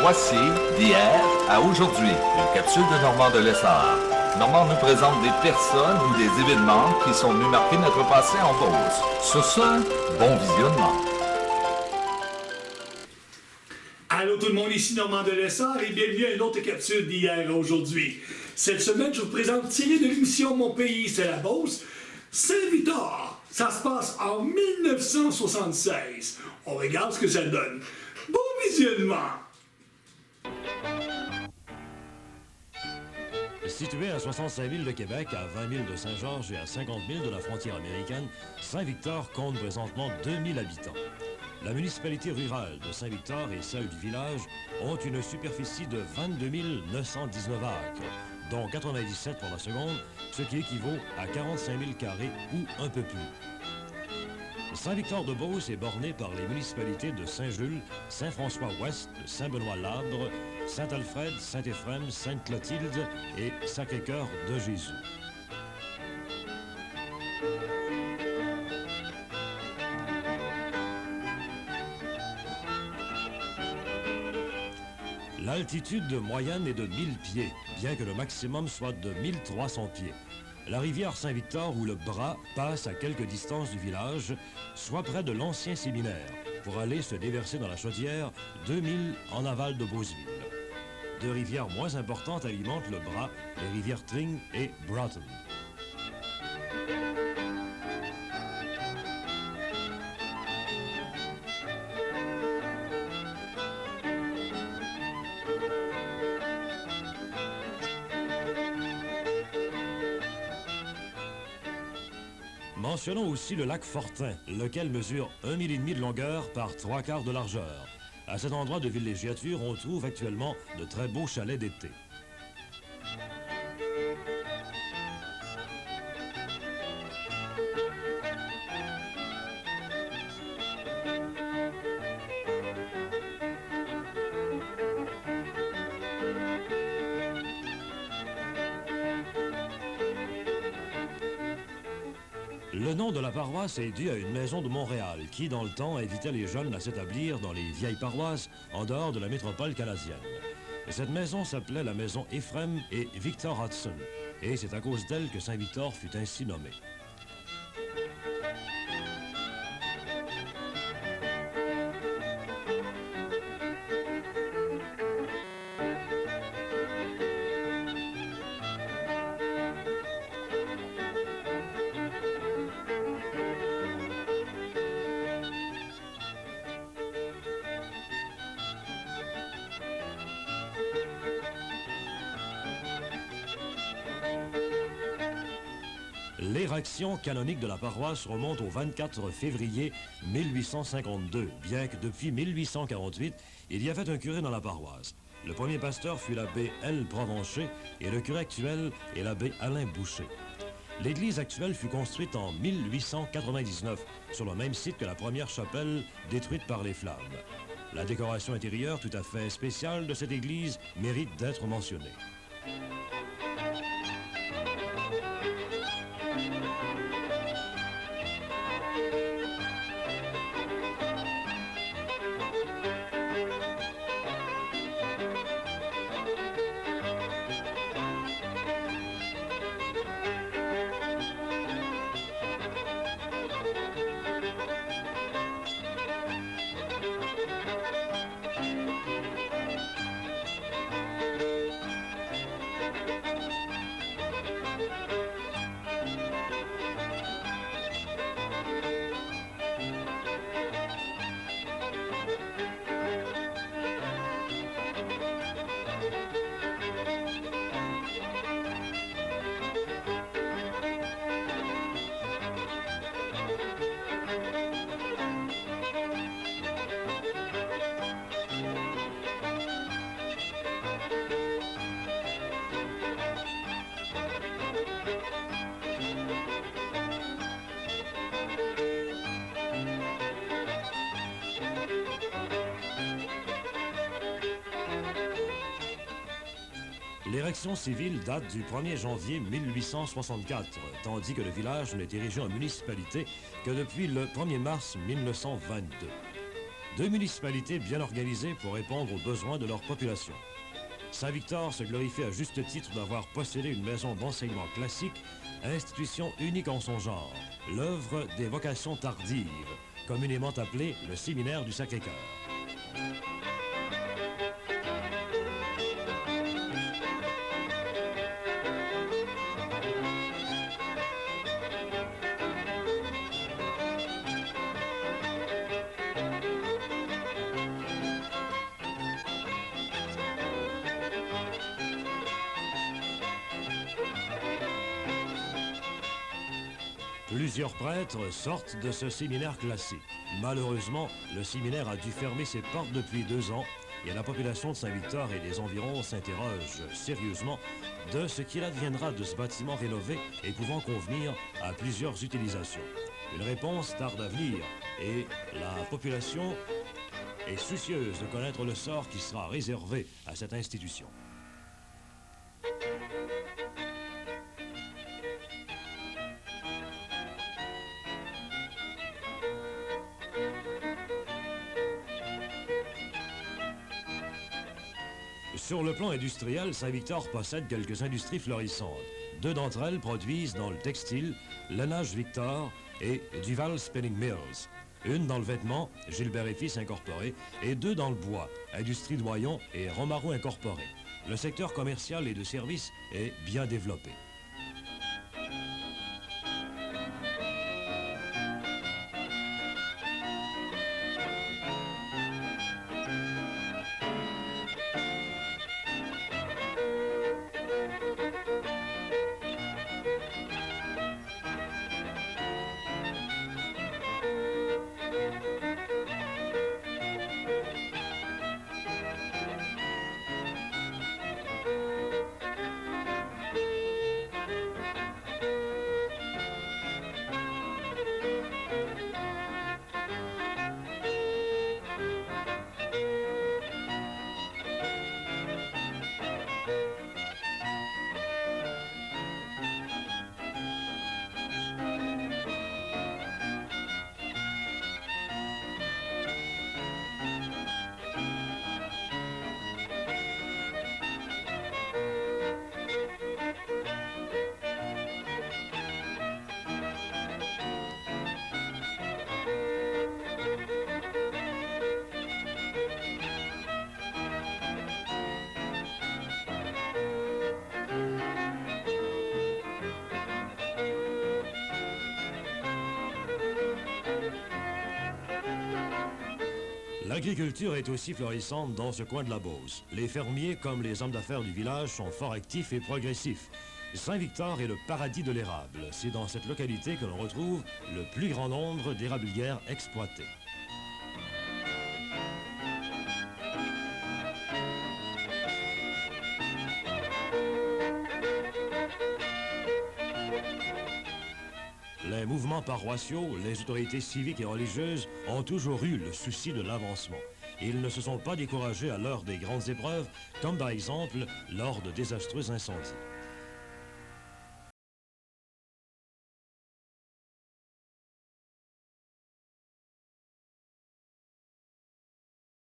Voici, d'hier à aujourd'hui, une capsule de Normand de Lessard. Normand nous présente des personnes ou des événements qui sont venus marquer notre passé en Beauce. Sur ce, bon visionnement. Allô tout le monde, ici Normand de Lessard et bienvenue à une autre capsule d'hier à aujourd'hui. Cette semaine, je vous présente tiré de l'émission Mon pays, c'est la Beauce, Saint-Victor. Ça se passe en 1976. On regarde ce que ça donne. Bon visionnement! Situé à 65 000 de Québec, à 20 000 de Saint-Georges et à 50 000 de la frontière américaine, Saint-Victor compte présentement 2000 habitants. La municipalité rurale de Saint-Victor et celle du village ont une superficie de 22 919 acres, dont 97 pour la seconde, ce qui équivaut à 45 000 carrés ou un peu plus. Saint-Victor-de-Beauce est borné par les municipalités de Saint-Jules, Saint-François-Ouest, Saint-Benoît-Labre, Saint-Alfred, Saint-Éphrem, Sainte-Clotilde et Sacré-Cœur de Jésus. L'altitude moyenne est de 1000 pieds, bien que le maximum soit de 1300 pieds. La rivière Saint-Victor ou le Bras passe à quelque distance du village, soit près de l'ancien séminaire, pour aller se déverser dans la chaudière 2000 en aval de Beauceville. Deux rivières moins importantes alimentent le Bras, les rivières Tring et Broughton. Mentionnons aussi le lac Fortin, lequel mesure 1,5 millimètre de longueur par 3/4 de largeur. À cet endroit de villégiature, on trouve actuellement de très beaux chalets d'été. Le nom de la paroisse est dû à une maison de Montréal qui, dans le temps, invitait les jeunes à s'établir dans les vieilles paroisses en dehors de la métropole canadienne. Cette maison s'appelait la maison Ephrem et Victor Hudson, et c'est à cause d'elle que Saint-Victor fut ainsi nommé. L'érection canonique de la paroisse remonte au 24 février 1852, bien que depuis 1848, il y avait un curé dans la paroisse. Le premier pasteur fut l'abbé L. Provencher et le curé actuel est l'abbé Alain Boucher. L'église actuelle fut construite en 1899, sur le même site que la première chapelle détruite par les flammes. La décoration intérieure tout à fait spéciale de cette église mérite d'être mentionnée. L'érection civile date du 1er janvier 1864, tandis que le village n'est érigé en municipalité que depuis le 1er mars 1922. Deux municipalités bien organisées pour répondre aux besoins de leur population. Saint-Victor se glorifie à juste titre d'avoir possédé une maison d'enseignement classique, institution unique en son genre, l'œuvre des vocations tardives, communément appelée le séminaire du Sacré-Cœur. Plusieurs prêtres sortent de ce séminaire classique. Malheureusement, le séminaire a dû fermer ses portes depuis 2 ans et la population de Saint-Victor et des environs s'interroge sérieusement de ce qu'il adviendra de ce bâtiment rénové et pouvant convenir à plusieurs utilisations. Une réponse tarde à venir et la population est soucieuse de connaître le sort qui sera réservé à cette institution. Sur le plan industriel, Saint-Victor possède quelques industries florissantes. 2 d'entre elles produisent dans le textile, Lainage Victor et Duval Spinning Mills. Une dans le vêtement, Gilbert et Fils Incorporé, et 2 dans le bois, Industrie Doyon et Romaro Incorporé. Le secteur commercial et de services est bien développé. L'agriculture est aussi florissante dans ce coin de la Beauce. Les fermiers, comme les hommes d'affaires du village, sont fort actifs et progressifs. Saint-Victor est le paradis de l'érable. C'est dans cette localité que l'on retrouve le plus grand nombre d'érablières exploitées. Les mouvements paroissiaux, les autorités civiques et religieuses ont toujours eu le souci de l'avancement. Ils ne se sont pas découragés à l'heure des grandes épreuves, comme par exemple lors de désastreux incendies.